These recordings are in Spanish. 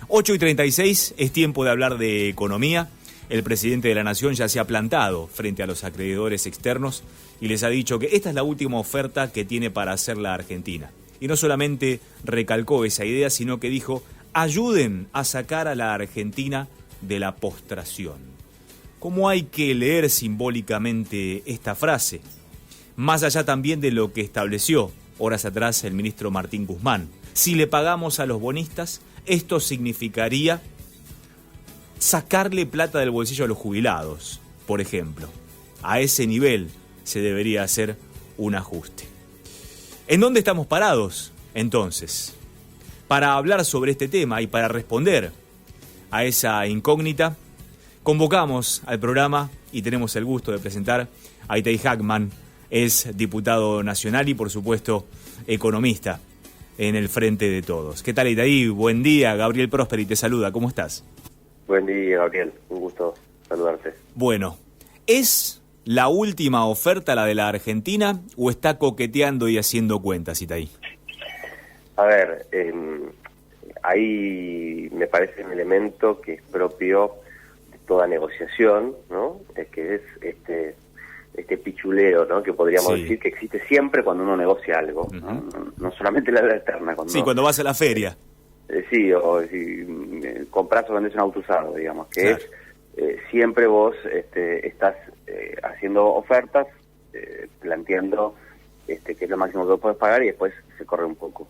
8:36, es tiempo de hablar de economía. El presidente de la Nación ya se ha plantado frente a los acreedores externos y les ha dicho que esta es la última oferta que tiene para hacer la Argentina. Y no solamente recalcó esa idea, sino que dijo: ayuden a sacar a la Argentina de la postración. ¿Cómo hay que leer simbólicamente esta frase? Más allá también de lo que estableció horas atrás el ministro Martín Guzmán. Si le pagamos a los bonistas, esto significaría sacarle plata del bolsillo a los jubilados, por ejemplo. A ese nivel se debería hacer un ajuste. ¿En dónde estamos parados, entonces? Para hablar sobre este tema y para responder a esa incógnita, convocamos al programa y tenemos el gusto de presentar a Itay Hackman. Es diputado nacional y, por supuesto, economista en el Frente de Todos. ¿Qué tal, Itay? Buen día. Gabriel Prosperi te saluda. ¿Cómo estás? Buen día, Gabriel. Un gusto saludarte. Bueno, ¿es la última oferta la de la Argentina o está coqueteando y haciendo cuentas, Itay? A ver, ahí me parece un elemento que es propio de toda negociación, ¿no? Que es este pichuleo, ¿no? Que podríamos decir que existe siempre cuando uno negocia algo, ¿no? No solamente la deuda externa. Cuando vas a la feria. Sí, o si compras o vendes un auto usado, digamos, que claro. Siempre vos estás haciendo ofertas, planteando que es lo máximo que puedes pagar y después se corre un poco.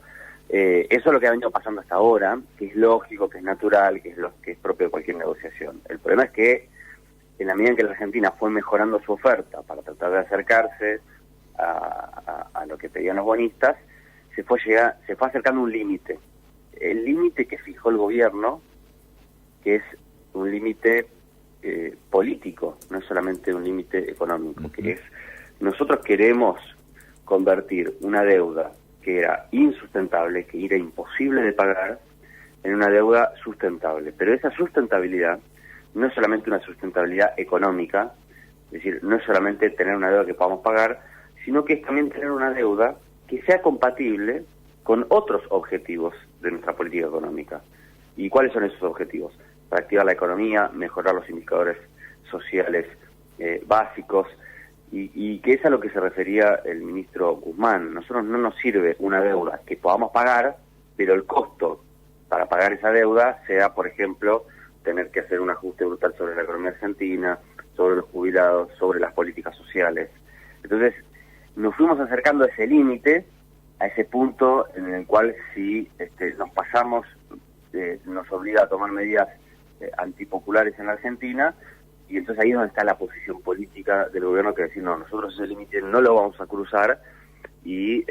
Eso es lo que ha venido pasando hasta ahora, que es lógico, que es natural, que es propio de cualquier negociación. El problema es que en la medida en que la Argentina fue mejorando su oferta para tratar de acercarse a lo que pedían los bonistas, se fue acercando un límite. El límite que fijó el gobierno, que es un límite político, no es solamente un límite económico, que es: nosotros queremos convertir una deuda que era insustentable, que era imposible de pagar, en una deuda sustentable. Pero esa sustentabilidad no es solamente una sustentabilidad económica, es decir, no es solamente tener una deuda que podamos pagar, sino que es también tener una deuda que sea compatible con otros objetivos de nuestra política económica. ¿Y cuáles son esos objetivos? Reactivar la economía, mejorar los indicadores sociales básicos, y que es a lo que se refería el ministro Guzmán. Nosotros no nos sirve una deuda que podamos pagar, pero el costo para pagar esa deuda sea, por ejemplo, tener que hacer un ajuste brutal sobre la economía argentina, sobre los jubilados, sobre las políticas sociales. Entonces, nos fuimos acercando a ese límite, a ese punto en el cual si nos pasamos, nos obliga a tomar medidas antipopulares en la Argentina, y entonces ahí es donde está la posición política del gobierno, que decir: no, nosotros ese límite no lo vamos a cruzar, y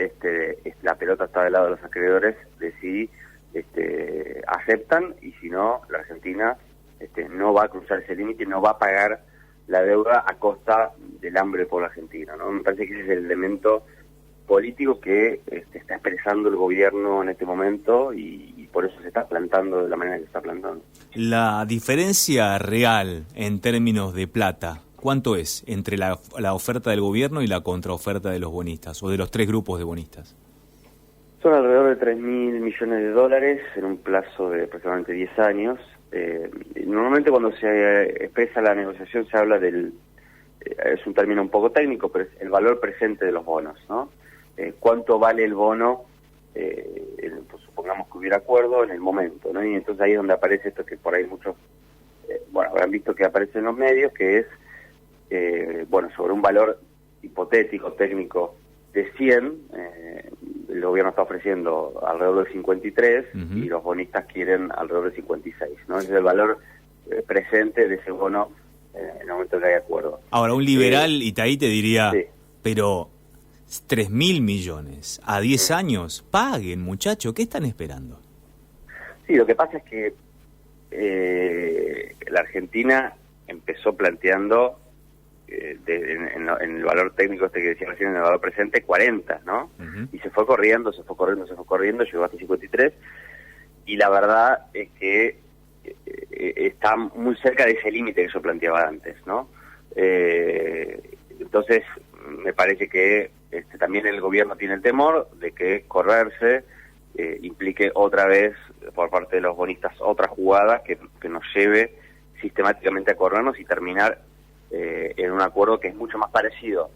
la pelota está del lado de los acreedores de si aceptan, y si no, la Argentina no va a cruzar ese límite, no va a pagar la deuda a costa del hambre del pueblo argentino, ¿no? Me parece que ese es el elemento político que está expresando el gobierno en este momento, y por eso se está plantando de la manera que se está plantando. La diferencia real en términos de plata, ¿cuánto es entre la oferta del gobierno y la contraoferta de los bonistas, o de los tres grupos de bonistas? Son alrededor de $3.000 millones en un plazo de aproximadamente 10 años. Normalmente cuando se expresa la negociación se habla es un término un poco técnico, pero es el valor presente de los bonos, ¿no? ¿Cuánto vale el bono? Pues supongamos que hubiera acuerdo en el momento, ¿no? Y entonces ahí es donde aparece esto que por ahí muchos, habrán visto que aparece en los medios, que es, sobre un valor hipotético, técnico, de 100, el gobierno está ofreciendo alrededor de 53, y los bonistas quieren alrededor de 56, ¿no? Ese es el valor presente de ese bono en el momento que hay acuerdo. Ahora, un liberal Itay te diría, sí, pero 3.000 millones a 10 años, paguen, muchacho, ¿qué están esperando? Sí, lo que pasa es que la Argentina empezó planteando en el valor técnico que decía recién, en el valor presente, 40, ¿no? Y se fue corriendo, llegó hasta 53, y la verdad es que está muy cerca de ese límite que yo planteaba antes, ¿no? Entonces, me parece que también el gobierno tiene el temor de que correrse implique otra vez por parte de los bonistas otra jugada que nos lleve sistemáticamente a corrernos y terminar en un acuerdo que es mucho más parecido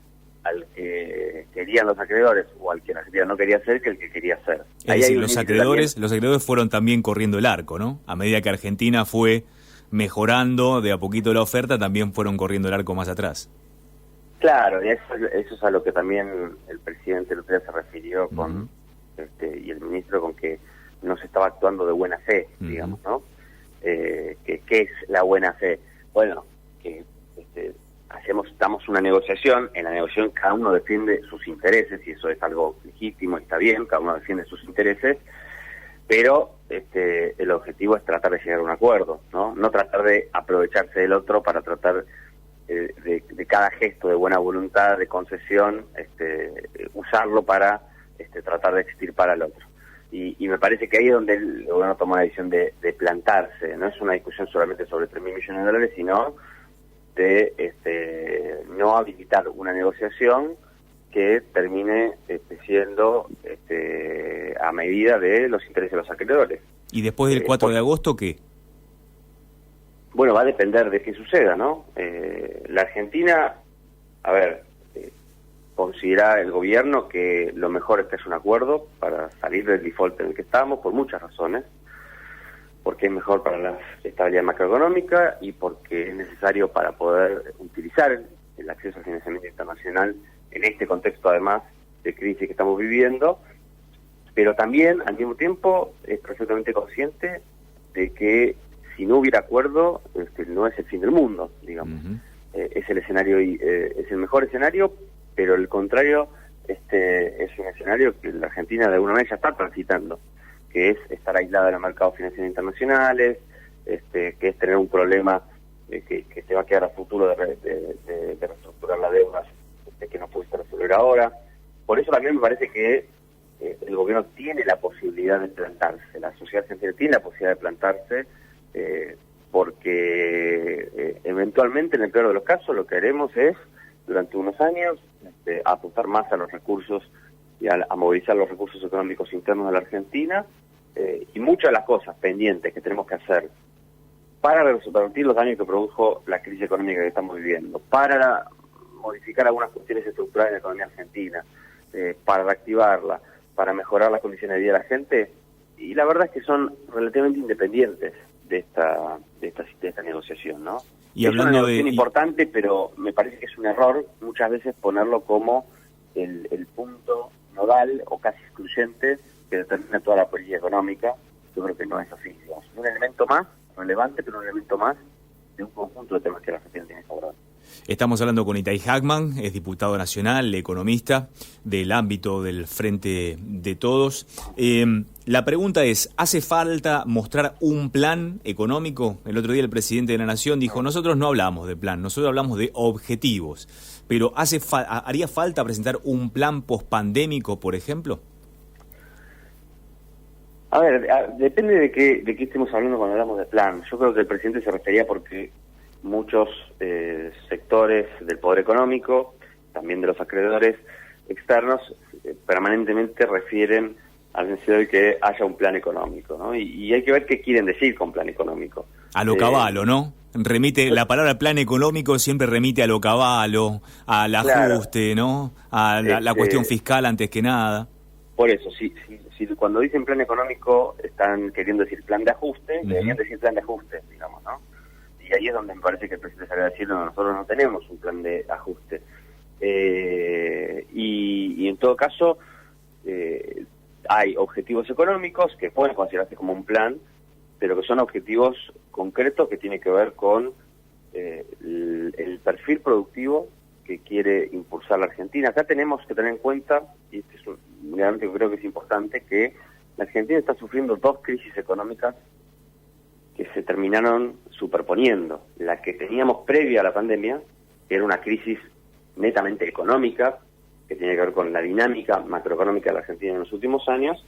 al que querían los acreedores o al que la Argentina no quería hacer que el que quería hacer. Es decir, los acreedores fueron también corriendo el arco, ¿no? A medida que Argentina fue mejorando de a poquito la oferta, también fueron corriendo el arco más atrás. Claro, y eso es a lo que también el presidente Lula se refirió con y el ministro, con que no se estaba actuando de buena fe, digamos, ¿no? ¿Qué es la buena fe? Bueno, que damos una negociación, en la negociación cada uno defiende sus intereses, y eso es algo legítimo, está bien, cada uno defiende sus intereses, pero el objetivo es tratar de llegar a un acuerdo, ¿no? No tratar de aprovecharse del otro para tratar de cada gesto de buena voluntad, de concesión, usarlo para tratar de extirpar al otro. Y me parece que ahí es donde el gobierno tomó la decisión de plantarse. No es una discusión solamente sobre 3.000 millones de dólares, sino de no habilitar una negociación que termine siendo a medida de los intereses de los acreedores. ¿Y después del 4 de agosto qué? Bueno, va a depender de qué suceda, ¿no? La Argentina, a ver, considera el gobierno que lo mejor es que haya un acuerdo para salir del default en el que estamos, por muchas razones, porque es mejor para la estabilidad macroeconómica y porque es necesario para poder utilizar el acceso al financiamiento internacional en este contexto, además, de crisis que estamos viviendo, pero también, al mismo tiempo, es perfectamente consciente de que si no hubiera acuerdo, no es el fin del mundo, digamos. Es el escenario, es el mejor escenario, pero el contrario es un escenario que la Argentina de alguna manera ya está transitando, que es estar aislada de los mercados financieros internacionales, que es tener un problema que te va a quedar a futuro de reestructurar la deuda que no pudiste resolver ahora. Por eso también me parece que el gobierno tiene la posibilidad de plantarse, la sociedad argentina tiene la posibilidad de plantarse, porque eventualmente, en el peor de los casos, lo que haremos es, durante unos años, apostar más a los recursos y a movilizar los recursos económicos internos de la Argentina, y muchas de las cosas pendientes que tenemos que hacer para revertir los daños que produjo la crisis económica que estamos viviendo, para modificar algunas cuestiones estructurales en la economía argentina, para reactivarla, para mejorar las condiciones de vida de la gente, y la verdad es que son relativamente independientes de esta negociación, ¿no? Y es una hablando negociación importante, pero me parece que es un error muchas veces ponerlo como el punto nodal o casi excluyente que determina toda la política económica. Yo creo que no es así, digamos. Un elemento más, relevante, pero un elemento más de un conjunto de temas que la Argentina tiene que abordar. Estamos hablando con Itay Hackman, es diputado nacional, economista del ámbito del Frente de Todos. La pregunta es, ¿hace falta mostrar un plan económico? El otro día el presidente de la Nación dijo, nosotros no hablamos de plan, nosotros hablamos de objetivos. Pero ¿haría falta presentar un plan pospandémico, por ejemplo? A ver, depende de qué estemos hablando cuando hablamos de plan. Yo creo que el presidente se refería porque muchos sectores del poder económico, también de los acreedores externos, permanentemente refieren al necesidad de que haya un plan económico, ¿no? Y hay que ver qué quieren decir con plan económico. A lo caballo, ¿no? La palabra plan económico siempre remite a lo caballo, al ajuste, ¿no? A la cuestión fiscal antes que nada. Por eso, si cuando dicen plan económico están queriendo decir plan de ajuste, deberían decir plan de ajuste, digamos, ¿no? Y ahí es donde me parece que el presidente salió a decir, no, nosotros no tenemos un plan de ajuste. Y en todo caso, hay objetivos económicos que pueden considerarse como un plan, pero que son objetivos concretos que tienen que ver con el perfil productivo que quiere impulsar la Argentina. Acá tenemos que tener en cuenta, y este es un elemento que creo que es importante, que la Argentina está sufriendo dos crisis económicas que se terminaron superponiendo. La que teníamos previa a la pandemia, que era una crisis netamente económica, que tiene que ver con la dinámica macroeconómica de la Argentina en los últimos años,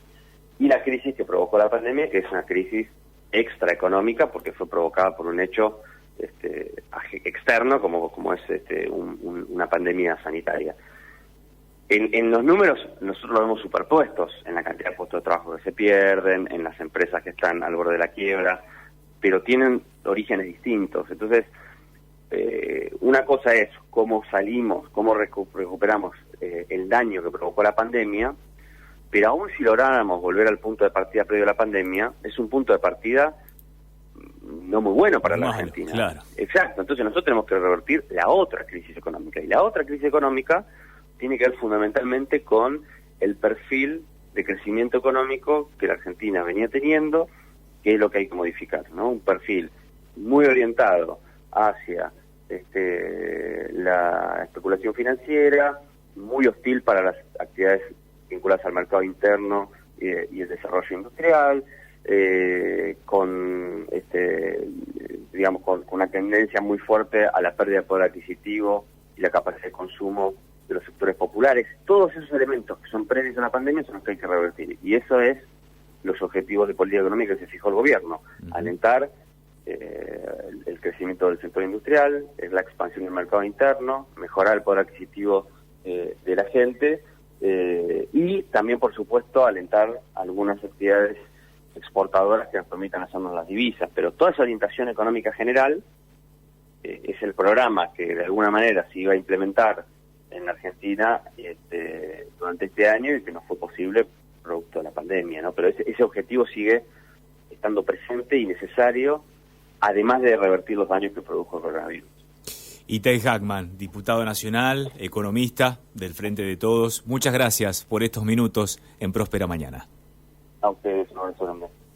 y la crisis que provocó la pandemia, que es una crisis extraeconómica, porque fue provocada por un hecho externo, como es una pandemia sanitaria. En los números nosotros los vemos superpuestos en la cantidad de puestos de trabajo que se pierden, en las empresas que están al borde de la quiebra, pero tienen orígenes distintos. Entonces, una cosa es cómo salimos, cómo recuperamos el daño que provocó la pandemia, pero aún si lográramos volver al punto de partida previo a la pandemia, es un punto de partida no muy bueno para la Argentina. Claro. Exacto, entonces nosotros tenemos que revertir la otra crisis económica, y la otra crisis económica tiene que ver fundamentalmente con el perfil de crecimiento económico que la Argentina venía teniendo, que es lo que hay que modificar, ¿no? Un perfil muy orientado hacia la especulación financiera, muy hostil para las actividades vinculadas al mercado interno y el desarrollo industrial, con una tendencia muy fuerte a la pérdida de poder adquisitivo y la capacidad de consumo de los sectores populares. Todos esos elementos que son previos a la pandemia son los que hay que revertir, y eso es los objetivos de política económica que se fijó el gobierno: alentar el crecimiento del sector industrial, la expansión del mercado interno, mejorar el poder adquisitivo de la gente, y también, por supuesto, alentar algunas actividades exportadoras que nos permitan hacernos las divisas. Pero toda esa orientación económica general es el programa que de alguna manera se iba a implementar en Argentina durante este año, y que no fue posible producto de la pandemia, ¿no? Pero ese objetivo sigue estando presente y necesario, además de revertir los daños que produjo el coronavirus. Itay Hackman, diputado nacional, economista del Frente de Todos, muchas gracias por estos minutos en Próspera Mañana. A ustedes, un abrazo grande.